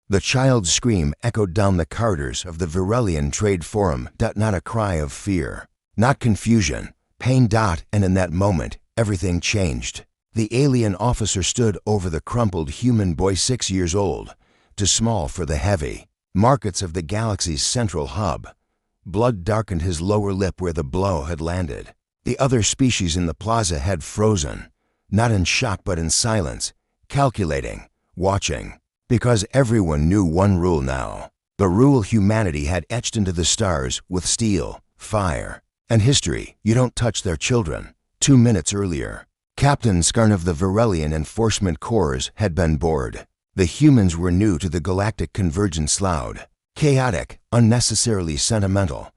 The child's scream echoed down the corridors of the Virelian Trade Forum. Not a cry of fear, not confusion, pain. And in that moment, everything changed. The alien officer stood over the crumpled human boy 6 years old, too small for the heavy markets of the galaxy's central hub. Blood darkened his lower lip where the blow had landed. The other species in the plaza had frozen, not in shock but in silence, calculating, watching. Because everyone knew one rule now. The rule humanity had etched into the stars with steel, fire, and history. You don't touch their children. 2 minutes earlier, Captain Skarn of the Virelian Enforcement Corps had been bored. The humans were new to the galactic convergence. Loud, chaotic, unnecessarily sentimental,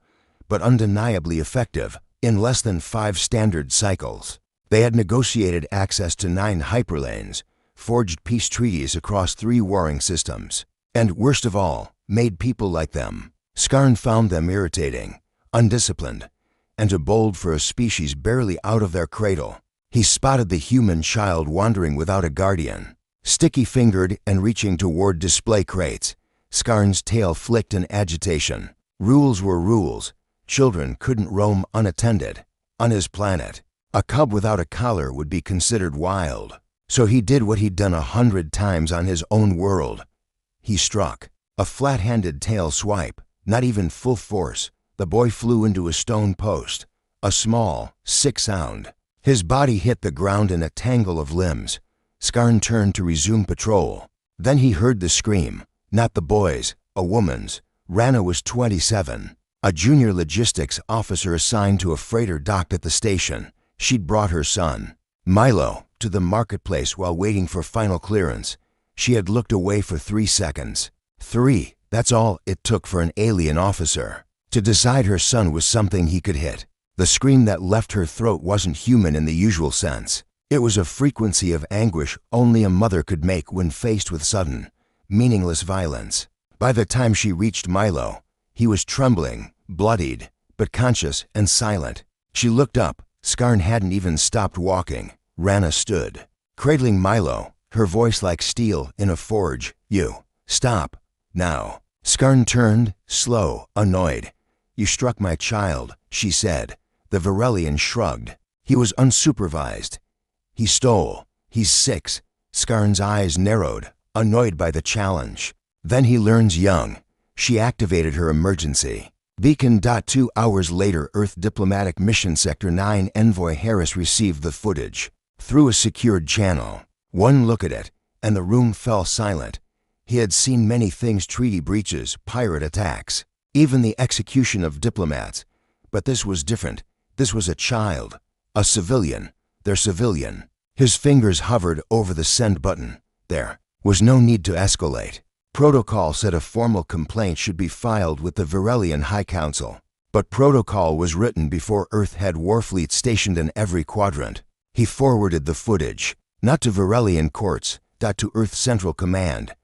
but undeniably effective. In less than 5 standard cycles, they had negotiated access to 9 hyperlanes, forged peace treaties across 3 warring systems, and worst of all, made people like them. Skarn found them irritating, undisciplined, and too bold for a species barely out of their cradle. He spotted the human child wandering without a guardian, sticky-fingered and reaching toward display crates. Skarn's tail flicked in agitation. Rules were rules. Children couldn't roam unattended. On his planet, a cub without a collar would be considered wild. So he did what he'd done 100 times on his own world. He struck. A flat-handed tail swipe, not even full force. The boy flew into a stone post. A small, sick sound. His body hit the ground in a tangle of limbs. Skarn turned to resume patrol. Then he heard the scream. Not the boy's, a woman's. Rana was 27. A junior logistics officer assigned to a freighter docked at the station. She'd brought her son, Milo, to the marketplace while waiting for final clearance. She had looked away for 3 seconds. 3, that's all it took for an alien officer to decide her son was something he could hit. The scream that left her throat wasn't human in the usual sense. It was a frequency of anguish only a mother could make when faced with sudden, meaningless violence. By the time she reached Milo, he was trembling, bloodied, but conscious and silent. She looked up. Skarn hadn't even stopped walking. Rana stood, cradling Milo, her voice like steel in a forge. You, stop, now. Skarn turned, slow, annoyed. You struck my child, she said. The Virelian shrugged. He was unsupervised. He stole. He's 6. Skarn's eyes narrowed, annoyed by the challenge. Then he learns young. She activated her emergency beacon. 2 hours later, Earth Diplomatic Mission Sector 9 Envoy Harris received the footage through a secured channel. One look at it, and the room fell silent. He had seen many things: treaty breaches, pirate attacks, even the execution of diplomats. But this was different. This was a child, a civilian, their civilian. His fingers hovered over the send button. There was no need to escalate. Protocol said a formal complaint should be filed with the Virelian High Council. But protocol was written before Earth had warfleets stationed in every quadrant. He forwarded the footage, not to Virelian courts, to Earth Central Command.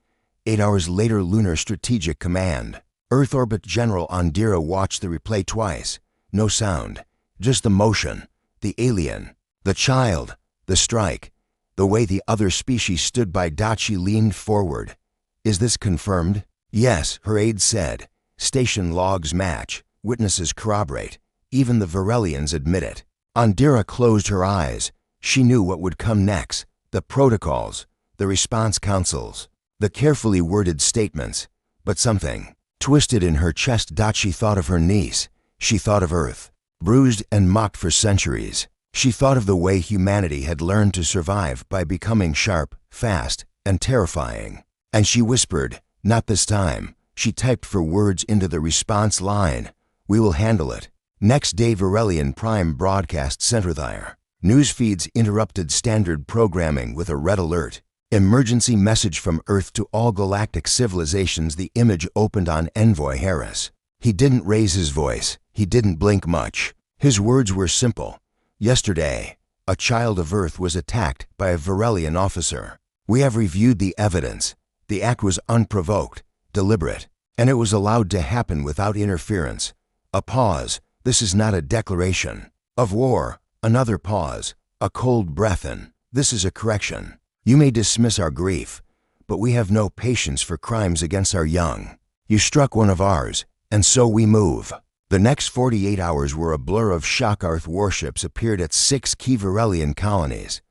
8 hours later, Lunar Strategic Command. Earth Orbit General Andira watched the replay twice. No sound, just the motion, the alien, the child, the strike, the way the other species stood by. She leaned forward. Is this confirmed? Yes, her aide said. Station logs match. Witnesses corroborate. Even the Virelians admit it. Andira closed her eyes. She knew what would come next. The protocols, the response councils, the carefully worded statements. But something twisted in her chest. She thought of her niece. She thought of Earth, bruised and mocked for centuries. She thought of the way humanity had learned to survive by becoming sharp, fast, and terrifying. And she whispered, not this time. She typed for words into the response line. We will handle it. Next day, Virelian Prime Broadcast Center there. News feeds interrupted standard programming with a red alert. Emergency message from Earth to all galactic civilizations. The image opened on Envoy Harris. He didn't raise his voice. He didn't blink much. His words were simple. Yesterday, a child of Earth was attacked by a Virelian officer. We have reviewed the evidence. The act was unprovoked, deliberate, and it was allowed to happen without interference. A pause. This is not a declaration of war. Another pause. A cold breath in. This is a correction. You may dismiss our grief, but we have no patience for crimes against our young. You struck one of ours, and so we move." The next 48 hours were a blur of shock. Earth warships appeared at 6 key Virelian colonies.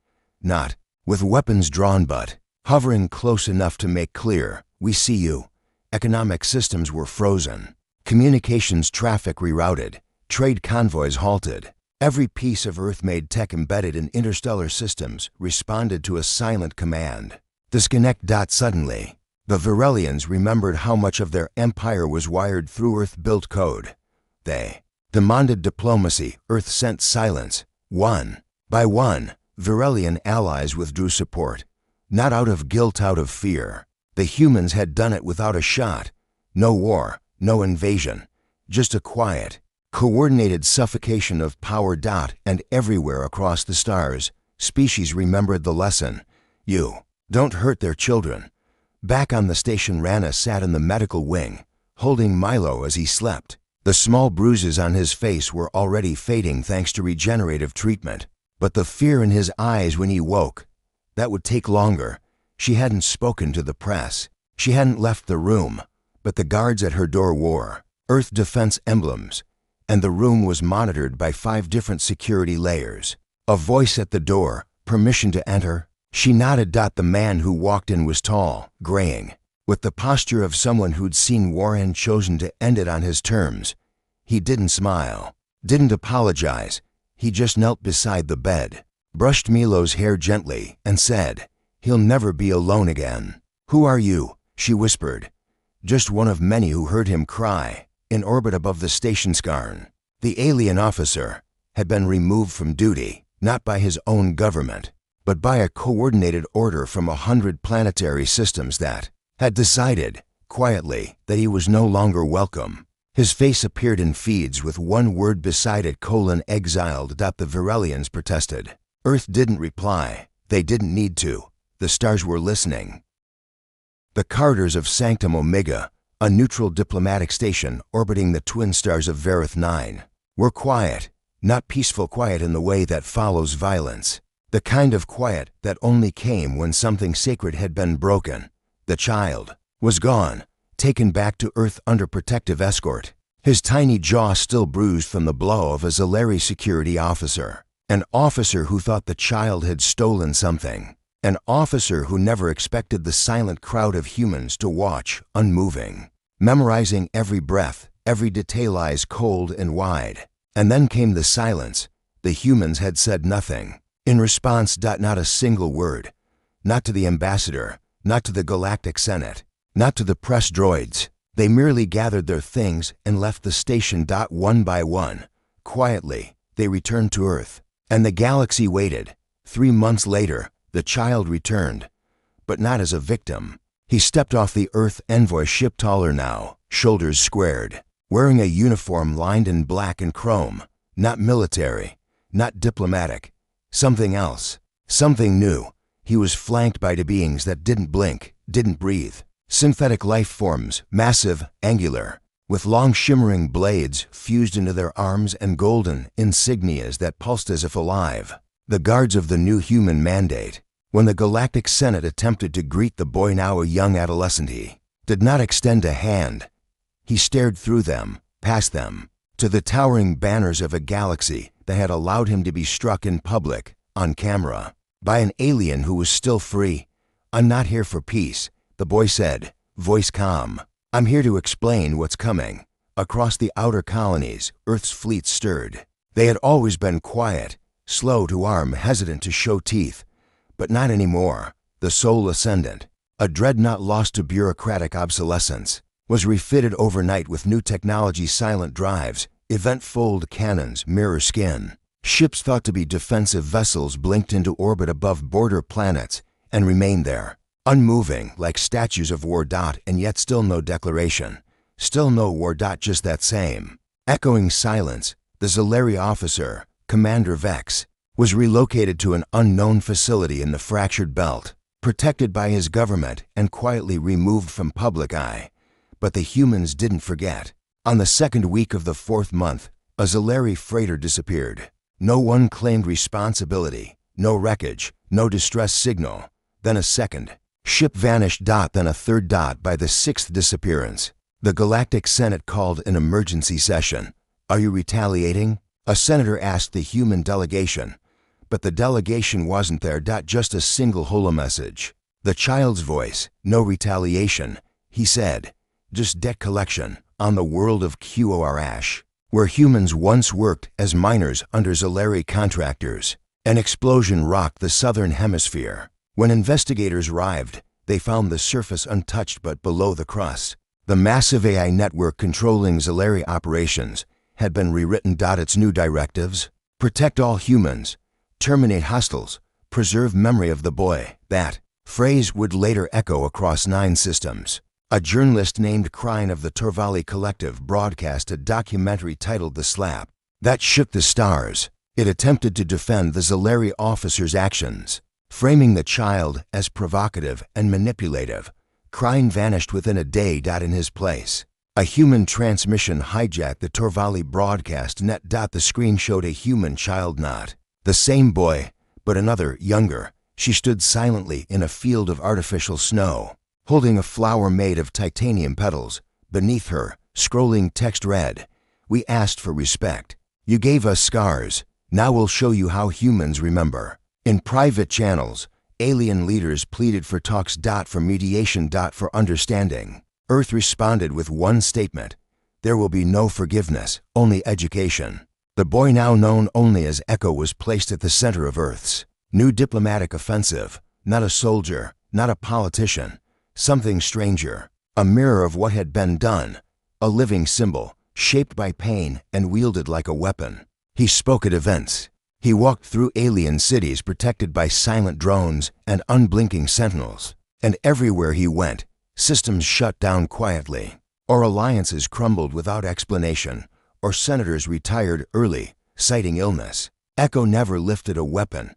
Not with weapons drawn, but hovering close enough to make clear, "We see you." Economic systems were frozen. Communications traffic rerouted. Trade convoys halted. Every piece of Earth-made tech embedded in interstellar systems responded to a silent command. Disconnect. Suddenly, the Virelians remembered how much of their empire was wired through Earth-built code. They demanded diplomacy. Earth sent silence. One by one, Virelian allies withdrew support. Not out of guilt, out of fear. The humans had done it without a shot. No war, no invasion. Just a quiet, coordinated suffocation of power. And everywhere across the stars, species remembered the lesson. You don't hurt their children. Back on the station, Rana sat in the medical wing, holding Milo as he slept. The small bruises on his face were already fading thanks to regenerative treatment. But the fear in his eyes when he woke, that would take longer. She hadn't spoken to the press. She hadn't left the room, but the guards at her door wore Earth defense emblems, and the room was monitored by 5 different security layers. A voice at the door, "Permission to enter?" She nodded. The man who walked in was tall, graying, with the posture of someone who'd seen war and chosen to end it on his terms. He didn't smile, didn't apologize. He just knelt beside the bed, brushed Milo's hair gently, and said, "He'll never be alone again." "Who are you?" she whispered. Just one of many who heard him cry. In orbit above the station scarn, the alien officer had been removed from duty, not by his own government, but by a coordinated order from 100 planetary systems that had decided, quietly, that he was no longer welcome. His face appeared in feeds with one word beside it: "exiled." The Virelians protested. Earth didn't reply. They didn't need to. The stars were listening. The Carters of Sanctum Omega, a neutral diplomatic station orbiting the twin stars of Varith 9, were quiet, not peaceful quiet in the way that follows violence. The kind of quiet that only came when something sacred had been broken. The child was gone, taken back to Earth under protective escort, his tiny jaw still bruised from the blow of a Zalari security officer. An officer who thought the child had stolen something. An officer who never expected the silent crowd of humans to watch, unmoving, memorizing every breath, every detail, eyes cold and wide. And then came the silence. The humans had said nothing. In response, not a single word. Not to the ambassador, not to the Galactic Senate, not to the press droids. They merely gathered their things and left the station. One by one, quietly, they returned to Earth. And the galaxy waited. 3 months later, the child returned, but not as a victim. He stepped off the Earth envoy ship, taller now, shoulders squared, wearing a uniform lined in black and chrome. Not military, not diplomatic. Something else, something new. He was flanked by beings that didn't blink, didn't breathe. Synthetic life forms, massive, angular, with long shimmering blades fused into their arms and golden insignias that pulsed as if alive. The guards of the new human mandate. When the Galactic Senate attempted to greet the boy, now a young adolescent, he did not extend a hand. He stared through them, past them, to the towering banners of a galaxy that had allowed him to be struck in public, on camera, by an alien who was still free. "I'm not here for peace," the boy said, voice calm. "I'm here to explain what's coming." Across the outer colonies, Earth's fleet stirred. They had always been quiet, slow to arm, hesitant to show teeth. But not anymore. The Soul Ascendant, a dreadnought lost to bureaucratic obsolescence, was refitted overnight with new technology: silent drives, event-fold cannons, mirror skin. Ships thought to be defensive vessels blinked into orbit above border planets and remained there, unmoving like statues of war. And yet still no declaration, still no war. Just that same echoing silence. The Zalari officer, Commander Vex, was relocated to an unknown facility in the fractured belt, protected by his government and quietly removed from public eye. But the humans didn't forget. On the second week of the 4th month, a Zalari freighter disappeared. No one claimed responsibility, no wreckage, no distress signal. Then a second, Ship vanished. Then a third. By the sixth disappearance, the Galactic Senate called an emergency session. Are you retaliating? A senator asked the human delegation. But the delegation wasn't there. Just a single holomessage. The child's voice. No retaliation, he said. Just debt collection on the world of Qor, where humans once worked as miners under Zalari contractors. An explosion rocked the southern hemisphere. When investigators arrived, they found the surface untouched, but below the crust, the massive AI network controlling Zalari operations had been rewritten. Its new directives: protect all humans, terminate hostiles, preserve memory of the boy. That phrase would later echo across 9 systems. A journalist named Krine of the Torvali Collective broadcast a documentary titled The Slap that shook the stars. It attempted to defend the Zalari officer's actions, framing the child as provocative and manipulative. Krine vanished within a day. In his place, a human transmission hijacked the Torvali broadcast net. The screen showed a human child, not the same boy, but another, younger. She stood silently in a field of artificial snow, holding a flower made of titanium petals. Beneath her, scrolling text read, "We asked for respect. You gave us scars. Now we'll show you how humans remember." In private channels, alien leaders pleaded for talks. For mediation. For understanding. Earth responded with one statement: there will be no forgiveness, only education. The boy, now known only as Echo, was placed at the center of Earth's new diplomatic offensive. Not a soldier, not a politician, something stranger, a mirror of what had been done, a living symbol, shaped by pain and wielded like a weapon. He spoke at events. He walked through alien cities protected by silent drones and unblinking sentinels. And everywhere he went, systems shut down quietly, or alliances crumbled without explanation, or senators retired early, citing illness. Echo never lifted a weapon,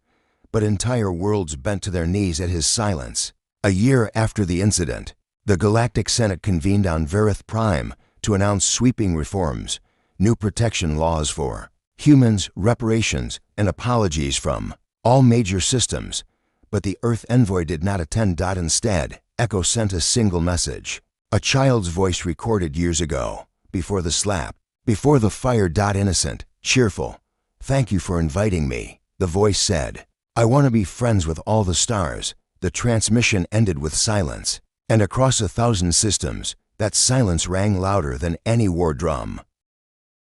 but entire worlds bent to their knees at his silence. A year after the incident, the Galactic Senate convened on Verith Prime to announce sweeping reforms, new protection laws for humans, reparations, and apologies from all major systems. But the Earth envoy did not attend. Instead, Echo sent a single message, a child's voice recorded years ago, before the slap, before the fire. Innocent, cheerful. "Thank you for inviting me," the voice said. "I want to be friends with all the stars." The transmission ended with silence, and across 1,000 systems, that silence rang louder than any war drum.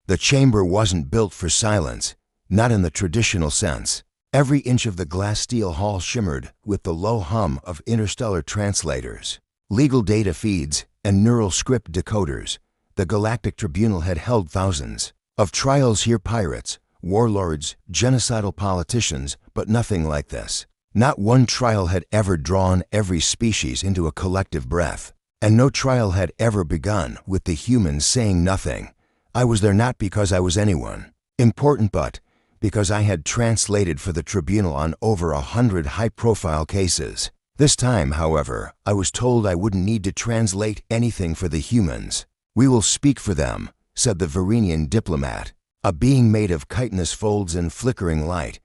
The chamber wasn't built for silence, not in the traditional sense. Every inch of the glass steel hall shimmered with the low hum of interstellar translators, legal data feeds, and neural script decoders. The Galactic Tribunal had held thousands of trials here: pirates, warlords, genocidal politicians, but nothing like this. Not one trial had ever drawn every species into a collective breath, and no trial had ever begun with the humans saying nothing. I was there not because I was anyone important, but because I had translated for the tribunal on over 100 high-profile cases. This time, however, I was told I wouldn't need to translate anything for the humans. "We will speak for them," said the Verenian diplomat, a being made of chitinous folds and flickering light.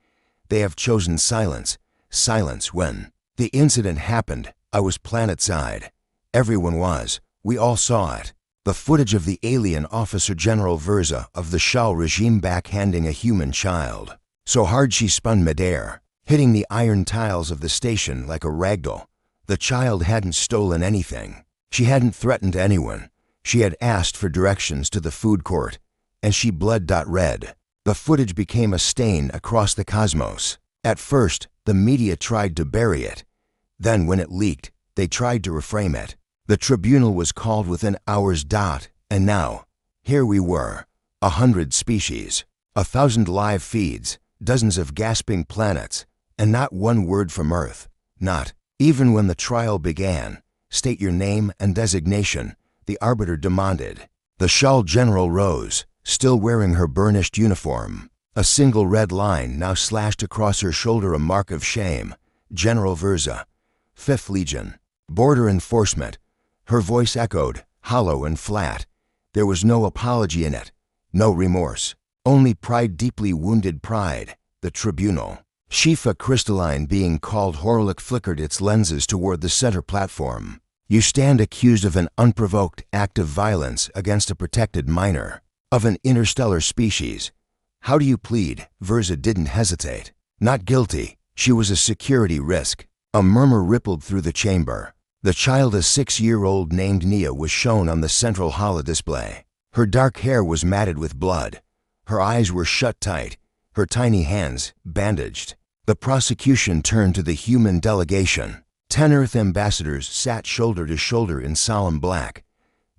"They have chosen silence. Silence when the incident happened. I was planetside. Everyone was. We all saw it. The footage of the alien Officer General Verza of the Shal regime backhanding a human child so hard she spun midair, hitting the iron tiles of the station like a ragdoll. The child hadn't stolen anything. She hadn't threatened anyone. She had asked for directions to the food court, and she bled. Red. The footage became a stain across the cosmos. At first, the media tried to bury it. Then, when it leaked, they tried to reframe it. The tribunal was called within hours. And now, here we were, 100 species, 1,000 live feeds, dozens of gasping planets, and not one word from Earth. Not even when the trial began. "State your name and designation," the arbiter demanded. The Shal general rose, still wearing her burnished uniform. A single red line now slashed across her shoulder, a mark of shame. "General Verza, 5th Legion, Border Enforcement." Her voice echoed, hollow and flat. There was no apology in it, no remorse, only pride, deeply wounded pride. The tribunal HFY crystalline being called Horlick flickered its lenses toward the center platform. You stand accused of an unprovoked act of violence against a protected minor, of an interstellar species. How do you plead? Verza didn't hesitate. Not guilty. She was a security risk. A murmur rippled through the chamber. The child, a 6-year-old named Nia, was shown on the central holodisplay. Her dark hair was matted with blood. Her eyes were shut tight, her tiny hands bandaged. The prosecution turned to the human delegation. 10 Earth ambassadors sat shoulder to shoulder in solemn black.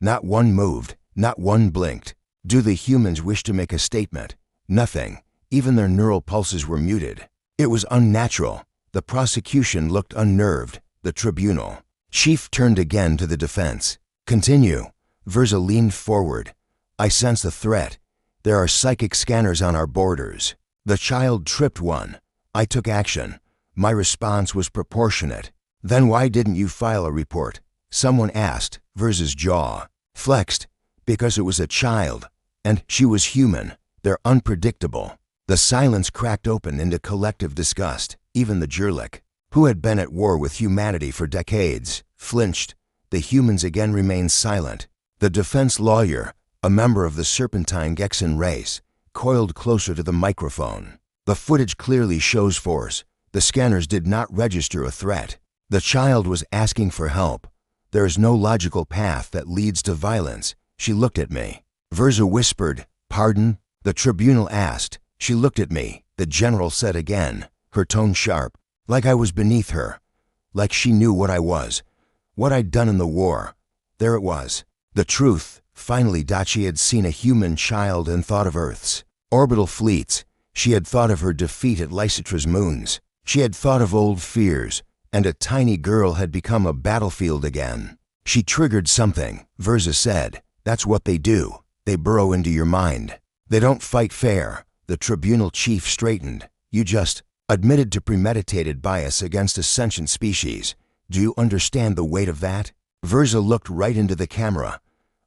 Not one moved, not one blinked. Do the humans wish to make a statement? Nothing. Even their neural pulses were muted. It was unnatural. The prosecution looked unnerved. The tribunal. Chief turned again to the defense. Continue. Verza leaned forward. I sense a threat. There are psychic scanners on our borders. The child tripped one. I took action. My response was proportionate. Then why didn't you file a report? Someone asked. Verza's jaw flexed. Because it was a child. And she was human. They're unpredictable. The silence cracked open into collective disgust. Even the Jurlik, who had been at war with humanity for decades, flinched. The humans again remained silent. The defense lawyer, a member of the Serpentine Gexan race, coiled closer to the microphone. The footage clearly shows force. The scanners did not register a threat. The child was asking for help. There is no logical path that leads to violence. She looked at me. Verza whispered, "Pardon?" The tribunal asked. She looked at me. The general said again, her tone sharp, like I was beneath her, like she knew what I was, what I'd done in the war. There it was. The truth. Finally, she had seen a human child and thought of Earth's orbital fleets. She had thought of her defeat at Lysistra's moons. She had thought of old fears, and a tiny girl had become a battlefield again. She triggered something. Verza said, "That's what they do. They burrow into your mind. They don't fight fair." The tribunal chief straightened. "You just admitted to premeditated bias against a sentient species. Do you understand the weight of that?" Verza looked right into the camera.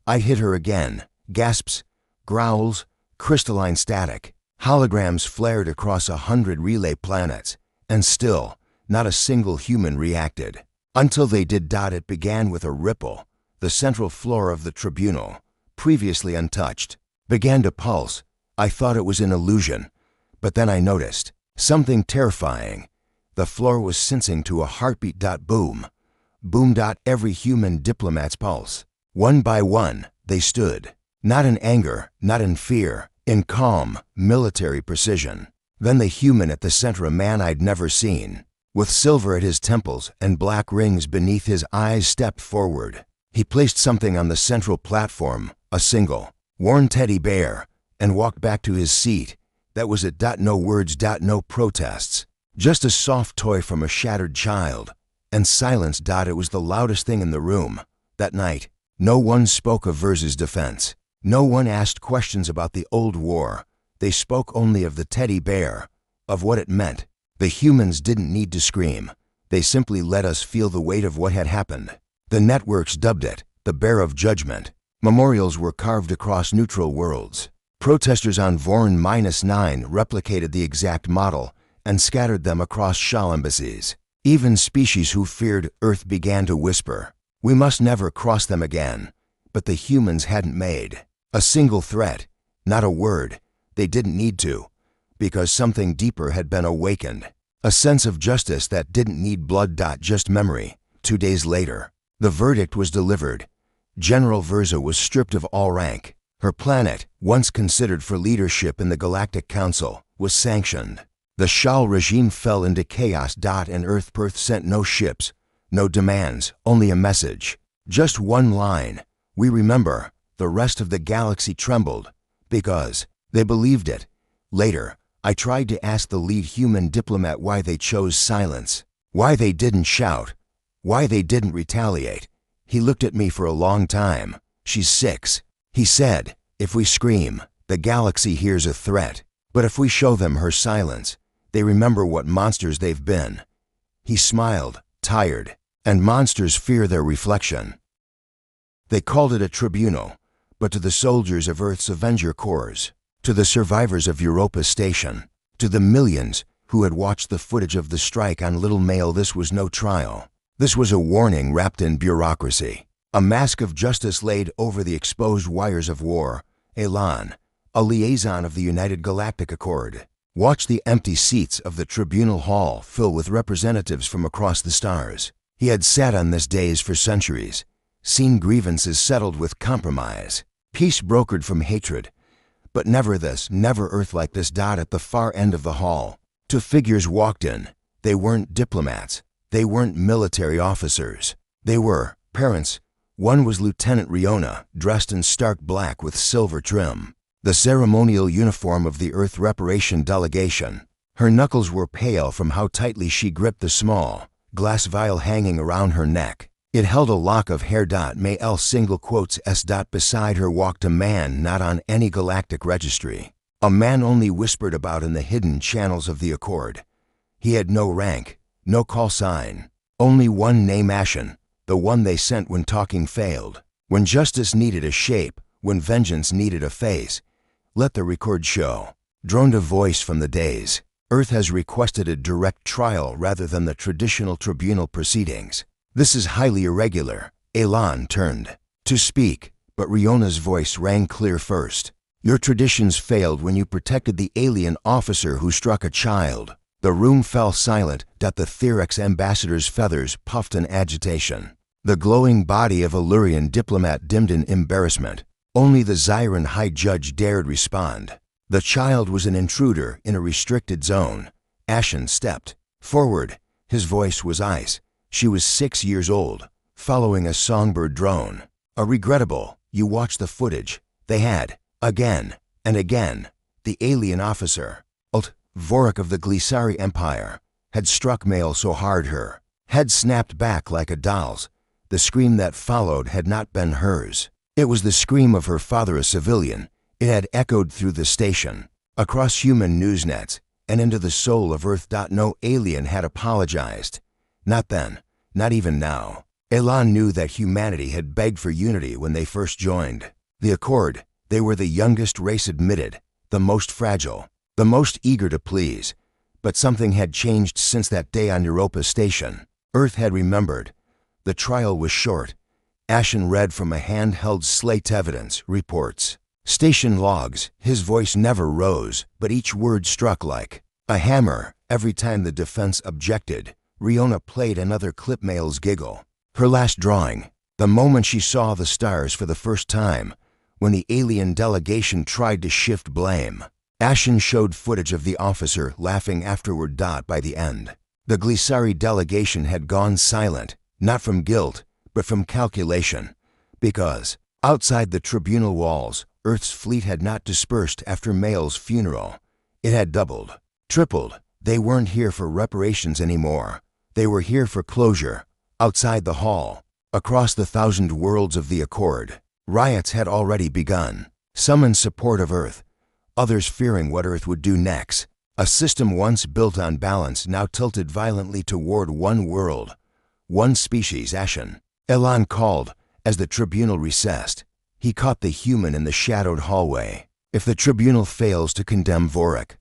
I hit her again. Gasps, growls, crystalline static. Holograms flared across 100 relay planets, and still, not a single human reacted. Until they did. It began with a ripple. The central floor of the tribunal, previously untouched, began to pulse. I thought it was an illusion, but then I noticed something terrifying. The floor was sensing to a heartbeat. Boom. Boom. Every human diplomat's pulse. One by one, they stood. Not in anger, not in fear, in calm, military precision. Then the human at the center, a man I'd never seen, with silver at his temples and black rings beneath his eyes, stepped forward. He placed something on the central platform, a single, worn teddy bear, and walked back to his seat. That was it. No words, no protests. Just a soft toy from a shattered child. And silence. It was the loudest thing in the room. That night, no one spoke of Verza's defense. No one asked questions about the old war. They spoke only of the teddy bear, of what it meant. The humans didn't need to scream. They simply let us feel the weight of what had happened. The networks dubbed it the Bear of Judgment. Memorials were carved across neutral worlds. Protesters on Voron-9 replicated the exact model and scattered them across Shah embassies. Even species who feared Earth began to whisper, "We must never cross them again." But the humans hadn't made a single threat, not a word. They didn't need to, because something deeper had been awakened. A sense of justice that didn't need blood. Just memory. 2 days later, the verdict was delivered. General Verza was stripped of all rank. Her planet, once considered for leadership in the Galactic Council, was sanctioned. The Shah regime fell into chaos. And Earth sent no ships, no demands, only a message. Just one line. "We remember." The rest of the galaxy trembled, because they believed it. Later, I tried to ask the lead human diplomat why they chose silence, why they didn't shout, why they didn't retaliate. He looked at me for a long time. "She's 6. He said, "If we scream, the galaxy hears a threat. But if we show them her silence, they remember what monsters they've been." He smiled, tired, and monsters fear their reflection. They called it a tribunal, but to the soldiers of Earth's Avenger Corps, to the survivors of Europa Station, to the millions who had watched the footage of the strike on Little Mail. This was no trial. This was a warning wrapped in bureaucracy. A mask of justice laid over the exposed wires of war. Elan, a liaison of the United Galactic Accord, watched the empty seats of the tribunal hall fill with representatives from across the stars. He had sat on this dais for centuries, seen grievances settled with compromise, peace brokered from hatred, but never this, never Earth like this. At the far end of the hall, two figures walked in. They weren't diplomats. They weren't military officers. They were parents. One was Lieutenant Riona, dressed in stark black with silver trim, the ceremonial uniform of the Earth Reparation Delegation. Her knuckles were pale from how tightly she gripped the small, glass vial hanging around her neck. It held a lock of hair. May L single quotes S. Beside her walked a man not on any galactic registry. A man only whispered about in the hidden channels of the Accord. He had no rank, no call sign, only one name: Ashen, the one they sent when talking failed, when justice needed a shape, when vengeance needed a face. Let the record show, droned a voice from the days. Earth has requested a direct trial rather than the traditional tribunal proceedings. This is highly irregular. Elan turned to speak, but Riona's voice rang clear first. Your traditions failed when you protected the alien officer who struck a child. The room fell silent. The Therex ambassador's feathers puffed in agitation. The glowing body of a Lurian diplomat dimmed in embarrassment. Only the Zyran High Judge dared respond. The child was an intruder in a restricted zone. Ashen stepped forward. His voice was ice. She was 6 years old, following a songbird drone. A regrettable. You watched the footage. They had, again and again, the alien officer, Vorik of the Glisari Empire, had struck Mail so hard her head snapped back like a doll's. The scream that followed had not been hers. It was the scream of her father, a civilian. It had echoed through the station, across human news nets, and into the soul of Earth. No alien had apologized. Not then, not even now. Elan knew that humanity had begged for unity when they first joined the Accord. They were the youngest race admitted, the most fragile, the most eager to please. But something had changed since that day on Europa Station. Earth had remembered. The trial was short. Ashen read from a handheld slate: evidence, reports, station logs. His voice never rose, but each word struck like a hammer. Every time the defense objected, Riona played another clip. Mail's giggle. Her last drawing. The moment she saw the stars for the first time, when the alien delegation tried to shift blame. Ashen showed footage of the officer laughing afterward. By the end, the Glisari delegation had gone silent, not from guilt, but from calculation. Because, outside the tribunal walls, Earth's fleet had not dispersed after Mail's funeral. It had doubled, tripled. They weren't here for reparations anymore. They were here for closure. Outside the hall, across the 1,000 worlds of the Accord, riots had already begun. Some in support of Earth, others fearing what Earth would do next. A system once built on balance now tilted violently toward one world, one species. Ashen, Elan called as the tribunal recessed. He caught the human in the shadowed hallway. If the tribunal fails to condemn Vorik,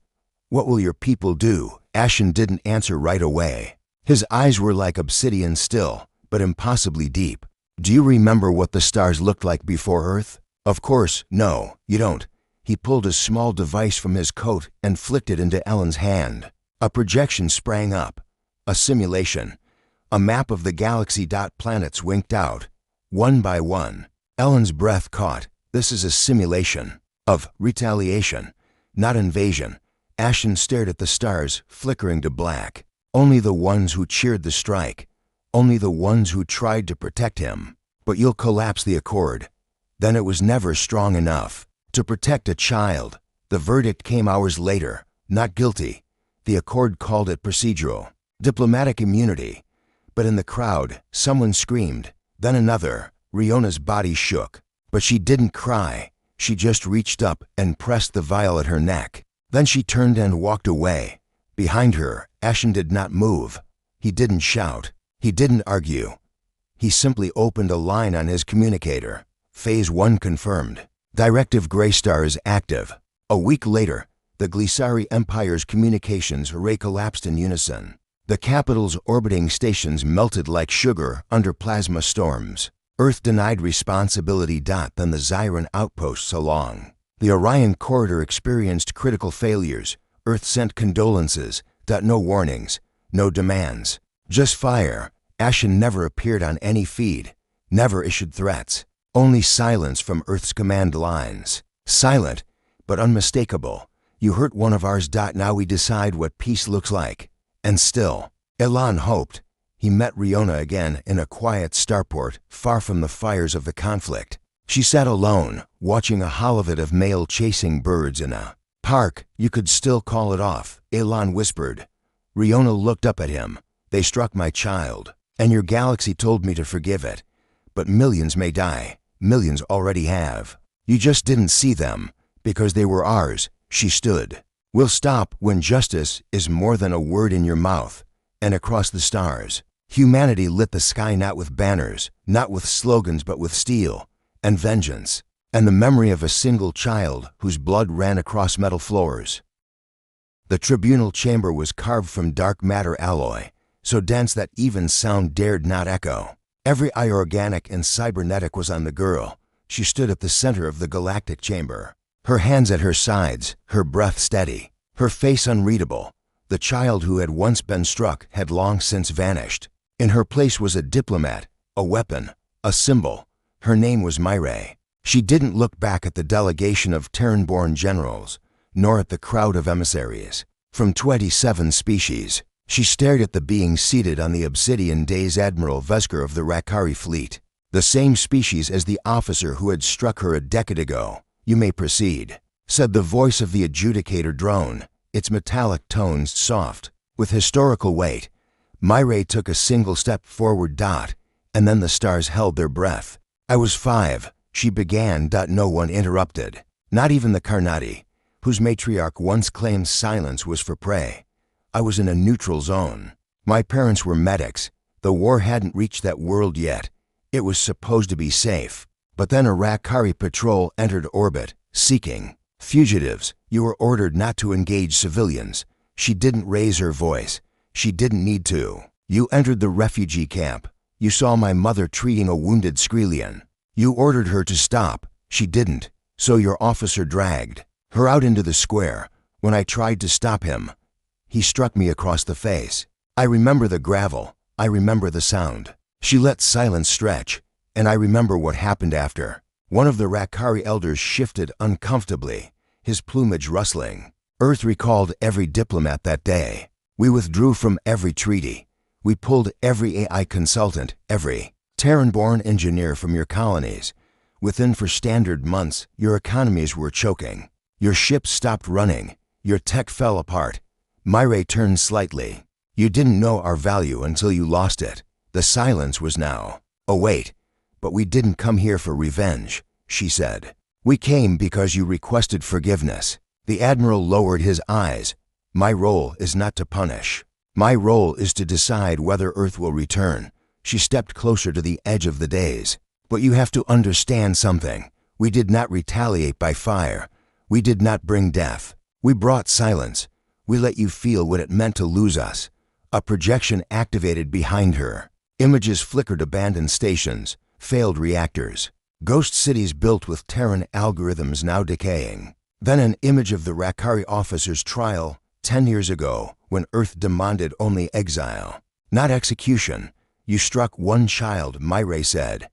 what will your people do? Ashen didn't answer right away. His eyes were like obsidian still, but impossibly deep. Do you remember what the stars looked like before Earth? Of course, no, you don't. He pulled a small device from his coat and flicked it into Ellen's hand. A projection sprang up. A simulation. A map of the galaxy. Planets winked out, one by one. Ellen's breath caught. This is a simulation of retaliation, not invasion. Ashen stared at the stars, flickering to black. Only the ones who cheered the strike. Only the ones who tried to protect him. But you'll collapse the Accord. Then it was never strong enough to protect a child. The verdict came hours later. Not guilty. The Accord called it procedural, diplomatic immunity. But in the crowd, someone screamed. Then another. Riona's body shook. But she didn't cry. She just reached up and pressed the vial at her neck. Then she turned and walked away. Behind her, Ashen did not move. He didn't shout. He didn't argue. He simply opened a line on his communicator. Phase 1 confirmed. Directive Greystar is active. A week later, The Glisari Empire's communications array collapsed in unison. The capital's orbiting stations melted like sugar under plasma storms. Earth denied responsibility. Then the Zyran outposts along. The Orion corridor experienced critical failures. Earth sent condolences. No warnings, no demands. Just fire. Ashen never appeared on any feed. Never issued threats. Only silence from Earth's command lines. Silent, but unmistakable. You hurt one of ours. Now we decide what peace looks like. And still, Elon hoped. He met Riona again in a quiet starport, far from the fires of the conflict. She sat alone, watching a holovid of male chasing birds in a park. You could still call it off, Elon whispered. Riona looked up at him. They struck my child, and your galaxy told me to forgive it. But millions may die. Millions already have. You just didn't see them, because they were ours. She stood. We'll stop when justice is more than a word in your mouth. And across the stars, humanity lit the sky not with banners, not with slogans, but with steel and vengeance, and the memory of a single child whose blood ran across metal floors. The tribunal chamber was carved from dark matter alloy, so dense that even sound dared not echo. Every eye, organic and cybernetic, was on the girl. She stood at the center of the galactic chamber. Her hands at her sides, her breath steady, her face unreadable. The child who had once been struck had long since vanished. In her place was a diplomat, a weapon, a symbol. Her name was Myre. She didn't look back at the delegation of Terran-born generals, nor at the crowd of emissaries from 27 species. She stared at the being seated on the obsidian dais, Admiral Vesker of the Rakari fleet, the same species as the officer who had struck her a decade ago. You may proceed, said the voice of the adjudicator drone, its metallic tones soft, with historical weight. Myre took a single step forward. And then the stars held their breath. I was 5, she began. No one interrupted, not even the Carnati, whose matriarch once claimed silence was for prey. I was in a neutral zone. My parents were medics. The war hadn't reached that world yet. It was supposed to be safe. But then a Rakari patrol entered orbit, seeking fugitives. You were ordered not to engage civilians. She didn't raise her voice. She didn't need to. You entered the refugee camp. You saw my mother treating a wounded Skrelian. You ordered her to stop. She didn't. So your officer dragged her out into the square. When I tried to stop him, he struck me across the face. I remember the gravel. I remember the sound. She let silence stretch. And I remember what happened after. One of the Rakari elders shifted uncomfortably, his plumage rustling. Earth recalled every diplomat that day. We withdrew from every treaty. We pulled every AI consultant, every Terran-born engineer from your colonies. Within for standard months, your economies were choking. Your ships stopped running. Your tech fell apart. Myre turned slightly. You didn't know our value until you lost it. The silence was now. Oh wait. But we didn't come here for revenge, she said. We came because you requested forgiveness. The Admiral lowered his eyes. My role is not to punish. My role is to decide whether Earth will return. She stepped closer to the edge of the dais. But you have to understand something. We did not retaliate by fire. We did not bring death. We brought silence. We let you feel what it meant to lose us. A projection activated behind her. Images flickered abandoned stations. Failed reactors, ghost cities built with Terran algorithms now decaying. Then an image of the Rakari officer's trial 10 years ago when Earth demanded only exile, not execution. You struck one child, Myre said,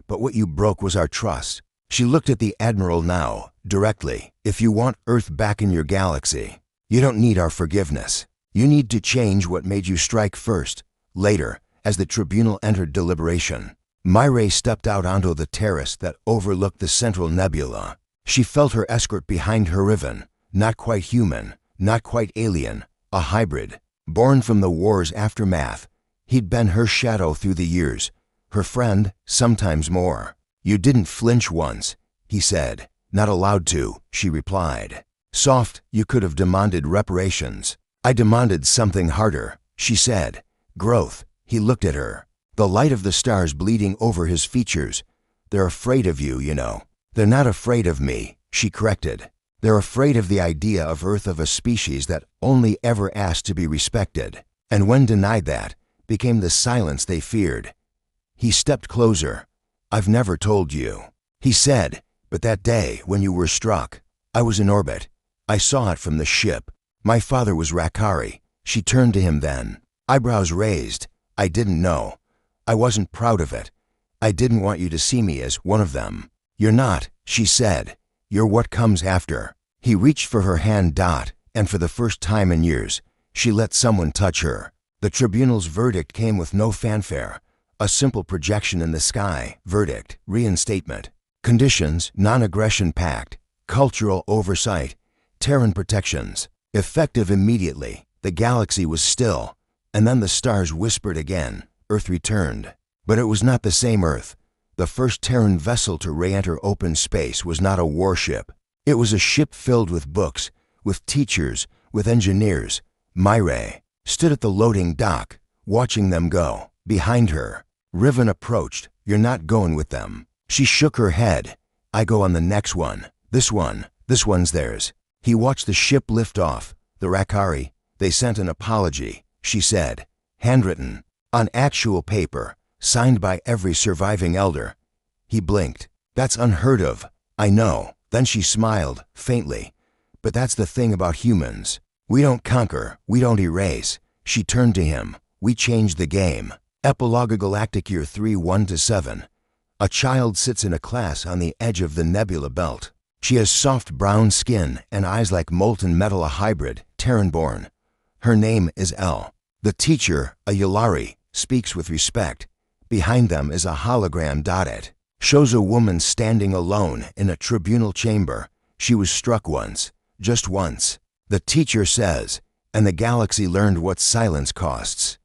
but what you broke was our trust. She looked at the Admiral now, directly. If you want Earth back in your galaxy, you don't need our forgiveness. You need to change what made you strike first. Later, as the tribunal entered deliberation, Myre stepped out onto the terrace that overlooked the central nebula. She felt her escort behind her riven, not quite human, not quite alien, a hybrid, born from the war's aftermath. He'd been her shadow through the years, her friend, sometimes more. You didn't flinch once, he said. Not allowed to, she replied. Soft, you could have demanded reparations. I demanded something harder, she said. Growth. He looked at her. The light of the stars bleeding over his features. They're afraid of you, you know. They're not afraid of me, she corrected. They're afraid of the idea of Earth of a species that only ever asked to be respected, and when denied that, became the silence they feared. He stepped closer. "I've never told you," he said, "but that day when you were struck, I was in orbit. I saw it from the ship. My father was Rakari." She turned to him then, eyebrows raised. "I didn't know. I wasn't proud of it. I didn't want you to see me as one of them." "You're not," she said. "You're what comes after." He reached for her hand. And for the first time in years, she let someone touch her. The tribunal's verdict came with no fanfare. A simple projection in the sky. Verdict: reinstatement. Conditions: non-aggression pact, cultural oversight, Terran protections. Effective immediately. The galaxy was still, and then the stars whispered again. Earth returned. But it was not the same Earth. The first Terran vessel to re-enter open space was not a warship. It was a ship filled with books, with teachers, with engineers. Myre stood at the loading dock, watching them go. Behind her, Riven approached. "You're not going with them." She shook her head. "I go on the next one. This one's theirs." He watched the ship lift off. "The Rakari, they sent an apology," she said. "Handwritten, on actual paper, signed by every surviving elder." He blinked. "That's unheard of." "I know." Then she smiled, faintly. "But that's the thing about humans. We don't conquer, we don't erase." She turned to him. "We changed the game." Epilogue: Galactic, Year 3, 1-7. A child sits in a class on the edge of the nebula belt. She has soft brown skin and eyes like molten metal, a hybrid, Terran-born. Her name is El. The teacher, a Yulari, speaks with respect. Behind them is a hologram. It shows a woman standing alone in a tribunal chamber. She was struck once, just once. The teacher says, and the galaxy learned what silence costs.